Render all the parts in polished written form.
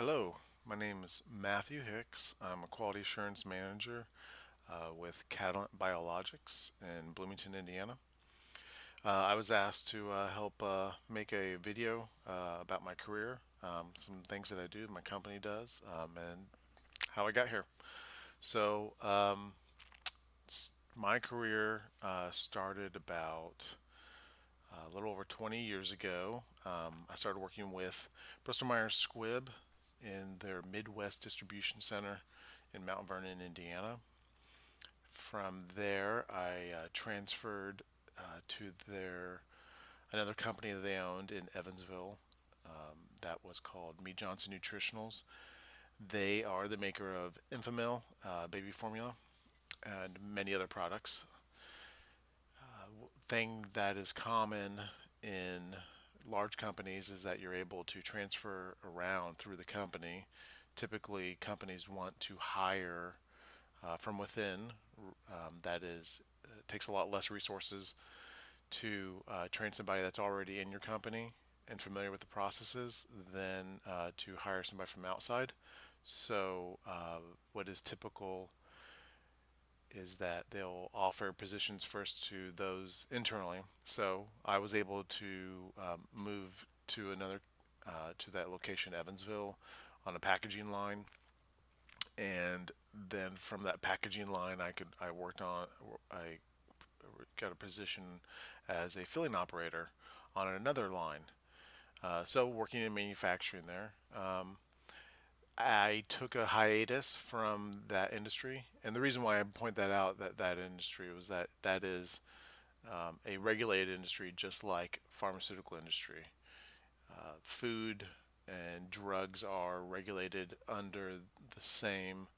Hello, my name is Matthew Hicks. I'm a quality assurance manager with Catalent Biologics in Bloomington, Indiana. I was asked to help make a video about my career, some things that I do, my company does, and how I got here. So, my career started about a little over 20 years ago. I started working with Bristol Myers Squibb in their Midwest Distribution Center in Mount Vernon, Indiana. From there, I transferred to their another company that they owned in Evansville. That was called Mead Johnson Nutritionals. They are the maker of Infamil baby formula and many other products. Thing that is common in large companies is that you're able to transfer around through the company. Typically, companies want to hire from within. That is, it takes a lot less resources to train somebody that's already in your company and familiar with the processes than to hire somebody from outside. So, what is typical is that they'll offer positions first to those internally. So I was able to move to another to that location, Evansville, on a packaging line, and then from that packaging line, I worked on I got a position as a filling operator on another line. So working in manufacturing there. I took a hiatus from that industry, and the reason why I point that out that industry was that is a regulated industry, just like pharmaceutical industry. Food and drugs are regulated under the same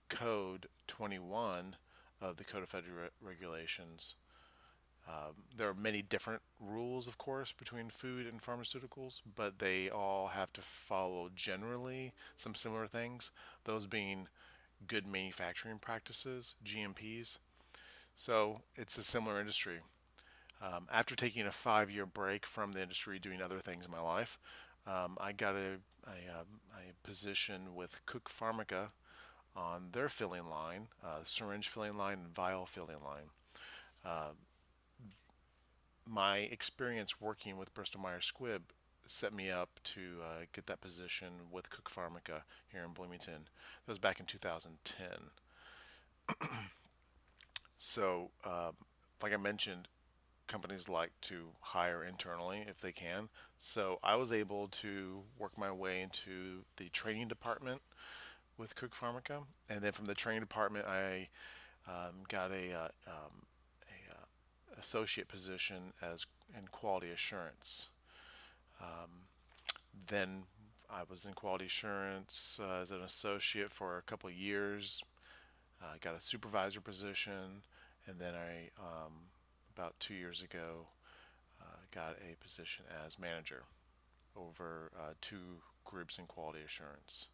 code 21 of the Code of Federal Regulations. There are many different rules, of course, between food and pharmaceuticals, but they all have to follow generally some similar things, those being good manufacturing practices, GMPs. So it's a similar industry. After taking a 5 year break from the industry, doing other things in my life, I got a position with Cook Pharmica on their filling line, syringe filling line, and vial filling line. My experience working with Bristol Myers Squibb set me up to get that position with Cook Pharmica here in Bloomington. That was back in 2010. So, like I mentioned, companies like to hire internally if they can. So I was able to work my way into the training department with Cook Pharmica, and then from the training department, I got a associate position as in quality assurance. Then I was in quality assurance as an associate for a couple of years. I got a supervisor position, and then about 2 years ago, got a position as manager over two groups in quality assurance.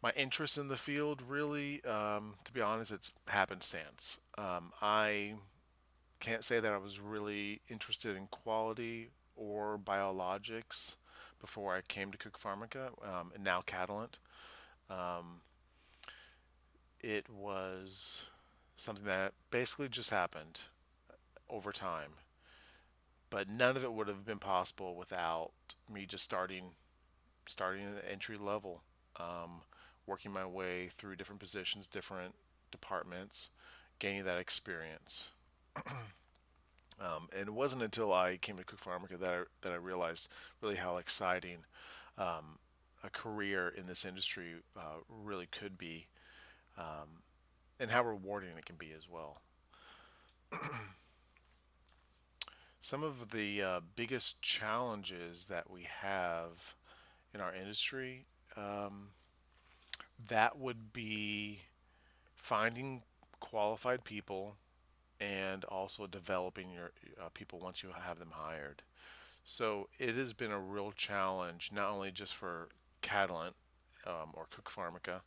My interest in the field really, to be honest, it's happenstance. I can't say that I was really interested in quality or biologics before I came to Cook Pharmica, and now Catalent. Um, it was something that basically just happened over time, but none of it would have been possible without me just starting at entry level, um, working my way through different positions, different departments, gaining that experience. And it wasn't until I came to Cook Pharmica that I realized really how exciting a career in this industry really could be, and how rewarding it can be as well. Some of the biggest challenges that we have in our industry, um, that would be finding qualified people and also developing your people once you have them hired. So it has been a real challenge, not only just for Catalent or Cook Pharmica,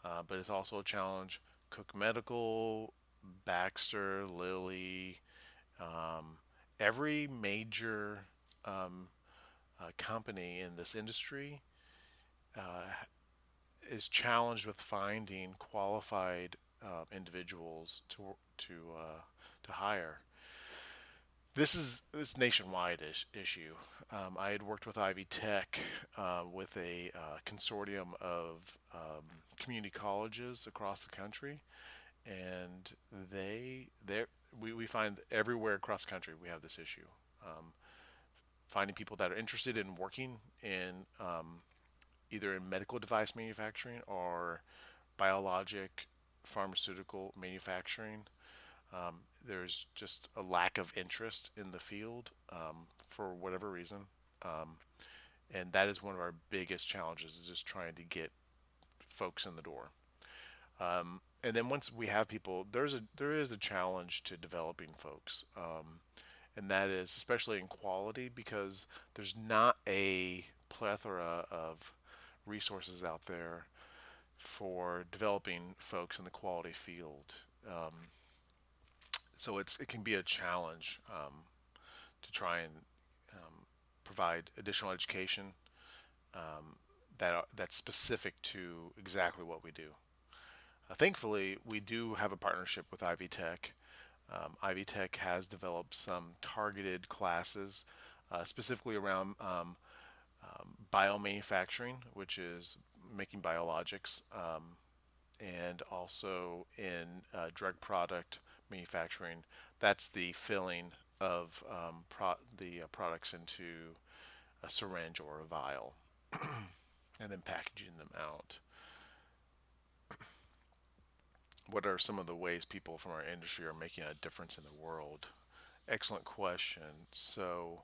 but it's also a challenge Cook Medical, Baxter, Lilly, every major company in this industry is challenged with finding qualified individuals to hire. This nationwide issue. I had worked with Ivy Tech with a consortium of community colleges across the country, and we find everywhere across the country we have this issue. Um, Finding people that are interested in working in either in medical device manufacturing or biologic pharmaceutical manufacturing. There's just a lack of interest in the field for whatever reason. Um, and that is one of our biggest challenges is just trying to get folks in the door. And then once we have people, there is a challenge to developing folks, and that is especially in quality because there's not a plethora of resources out there for developing folks in the quality field. So it can be a challenge to try and provide additional education that's specific to exactly what we do. Thankfully, we do have a partnership with Ivy Tech. Ivy Tech has developed some targeted classes specifically around biomanufacturing, which is making biologics, and also in drug product manufacturing. That's the filling of the products into a syringe or a vial and then packaging them out. What are some of the ways people from our industry are making a difference in the world? Excellent question. So,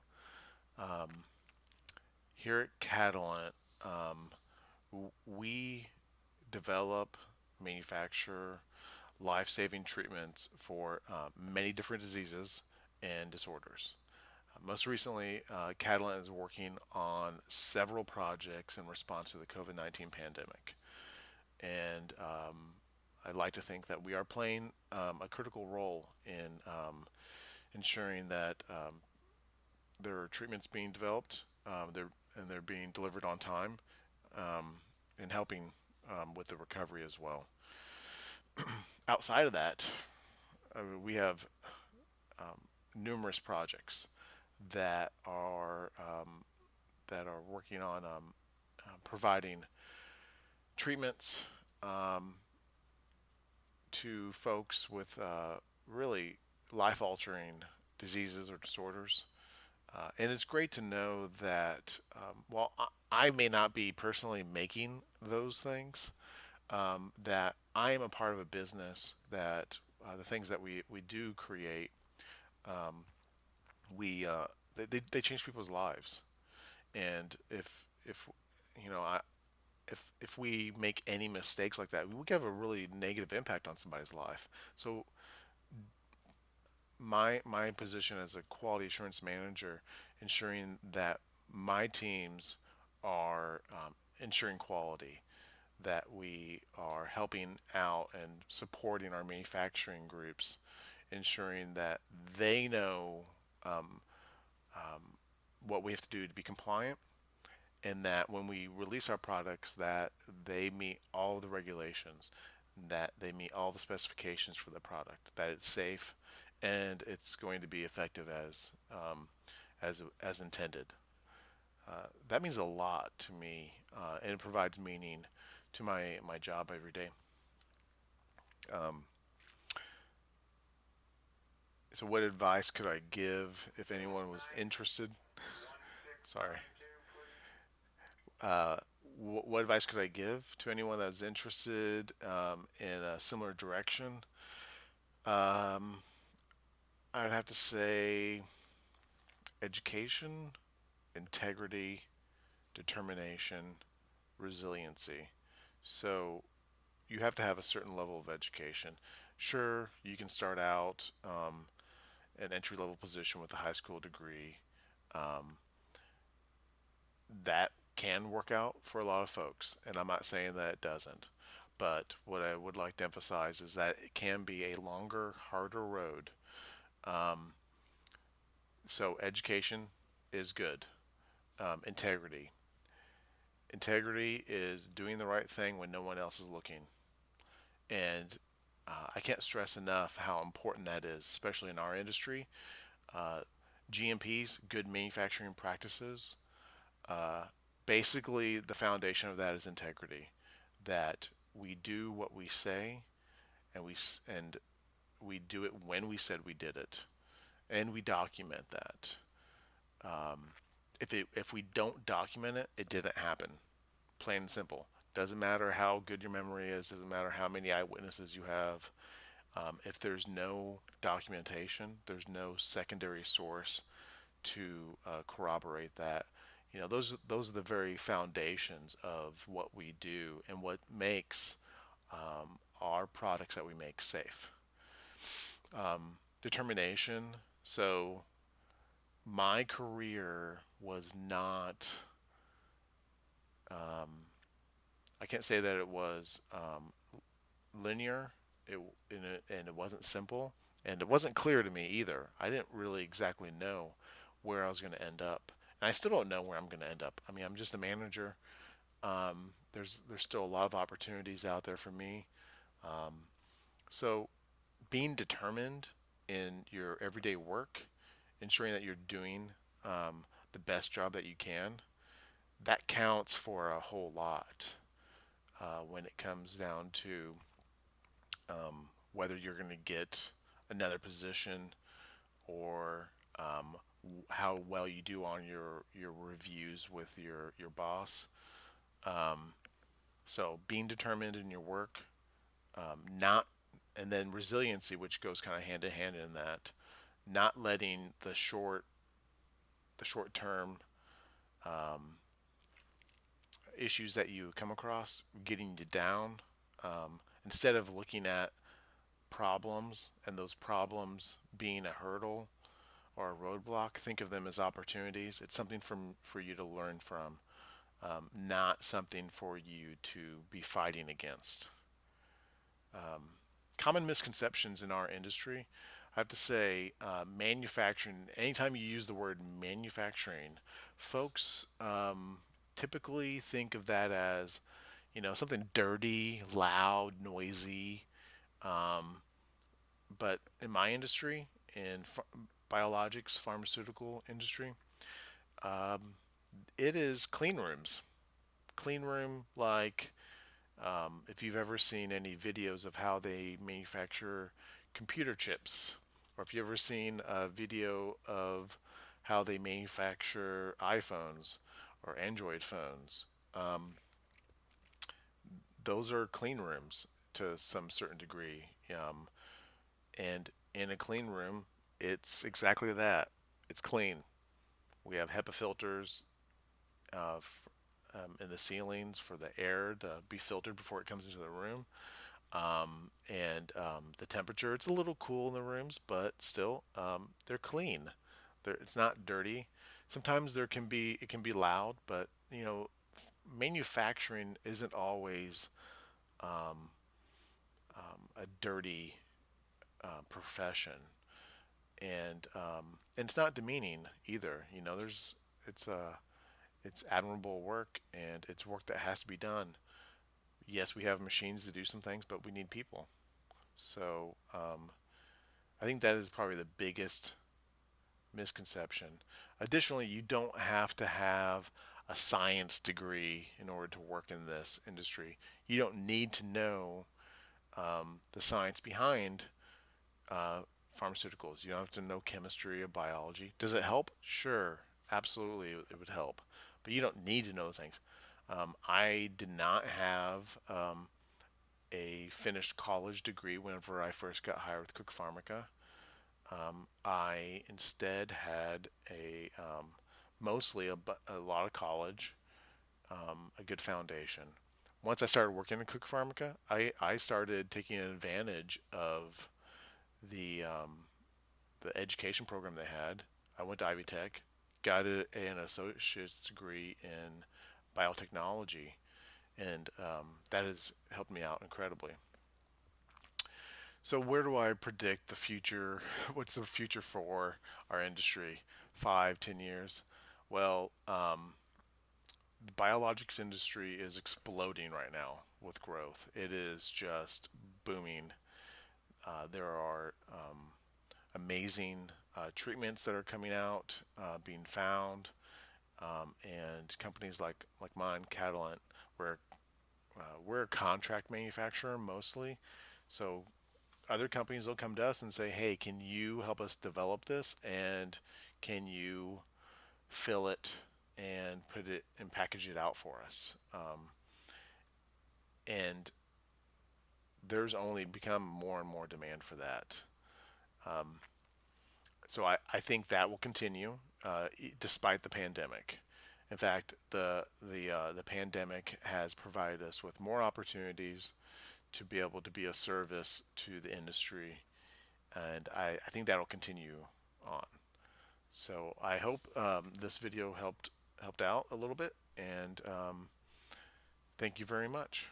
here at Catalent, we develop, manufacture life saving treatments for many different diseases and disorders. Most recently, Catalent is working on several projects in response to the COVID-19 pandemic. And I'd like to think that we are playing a critical role in ensuring that there are treatments being developed, they're being delivered on time, and helping with the recovery as well. Outside of that, we have numerous projects that are working on providing treatments to folks with really life-altering diseases or disorders. And it's great to know that while I may not be personally making those things, that I am a part of a business that the things that we do create, we they change people's lives. And if you know I, if we make any mistakes like that, we can have a really negative impact on somebody's life. So my position as a quality assurance manager, ensuring that my teams are ensuring quality, that we are helping out and supporting our manufacturing groups, ensuring that they know what we have to do to be compliant, and that when we release our products that they meet all of the regulations, that they meet all the specifications for the product, that it's safe, and it's going to be effective as intended. That means a lot to me, and it provides meaning to my job every day. So, what advice could I give if anyone was interested? Sorry. Uh, what advice could I give to anyone that's interested in a similar direction? Um, I'd have to say education, integrity, determination, resiliency. So you have to have a certain level of education. Sure, you can start out an entry level position with a high school degree. Um, that can work out for a lot of folks, and I'm not saying that it doesn't. But what I would like to emphasize is that it can be a longer, harder road. So education is good, Integrity. Integrity is doing the right thing when no one else is looking. And I can't stress enough how important that is, especially in our industry. Uh, GMPs, good manufacturing practices, uh, basically the foundation of that is integrity. That we do what we say, and we do it when we said we did it, and we document that. If we don't document it, it didn't happen. Plain and simple. Doesn't matter how good your memory is. Doesn't matter how many eyewitnesses you have. If there's no documentation, there's no secondary source to corroborate that. Those are the very foundations of what we do and what makes our products that we make safe. Determination. So my career was not. I can't say that it was linear. And it wasn't simple, and it wasn't clear to me either. I didn't really exactly know where I was going to end up, and I still don't know where I'm going to end up. I mean, I'm just a manager. There's still a lot of opportunities out there for me. So being determined in your everyday work, ensuring that you're doing the best job that you can, that counts for a whole lot when it comes down to whether you're going to get another position or how well you do on your reviews with your boss. So being determined in your work, not and then resiliency, which goes kind of hand in hand in that, not letting the short term issues that you come across getting you down. Instead of looking at problems and those problems being a hurdle or a roadblock, think of them as opportunities. It's something for you to learn from, not something for you to be fighting against. Common misconceptions in our industry. I have to say, manufacturing, anytime you use the word manufacturing, folks typically think of that as, something dirty, loud, noisy. But in my industry, in biologics, pharmaceutical industry, it is clean rooms. Clean room, like if you've ever seen any videos of how they manufacture computer chips, or if you've ever seen a video of how they manufacture iPhones or Android phones, those are clean rooms to some certain degree. And in a clean room, it's exactly that. It's clean. We have HEPA filters in the ceilings for the air to be filtered before it comes into the room. And the temperature, it's a little cool in the rooms, but still, they're clean. It's not dirty. Sometimes it can be loud, but manufacturing isn't always a dirty profession, and it's not demeaning either. It's admirable work, and it's work that has to be done. Yes, we have machines to do some things, but we need people. So I think that is probably the biggest misconception. Additionally, you don't have to have a science degree in order to work in this industry. You don't need to know the science behind uh, pharmaceuticals. You don't have to know chemistry or biology. Does it help? Sure, absolutely, it would help. But you don't need to know those things. I did not have a finished college degree whenever I first got hired with Cook Pharmica. I instead had mostly a lot of college, a good foundation. Once I started working at Cook Pharmica, I started taking advantage of the the education program they had. I went to Ivy Tech, got an associate's degree in biotechnology, and that has helped me out incredibly. So, where do I predict the future? What's the future for our industry? 5, 10 years? Well, biologics industry is exploding right now with growth. It is just booming. There are amazing treatments that are coming out, being found, and companies like mine, Catalent, where we're a contract manufacturer mostly. So other companies will come to us and say, "Hey, can you help us develop this? And can you fill it and put it and package it out for us?" And there's only become more and more demand for that. So I think that will continue despite the pandemic. In fact, the pandemic has provided us with more opportunities to be able to be a service to the industry, and I think that'll continue on. So I hope this video helped out a little bit, and thank you very much.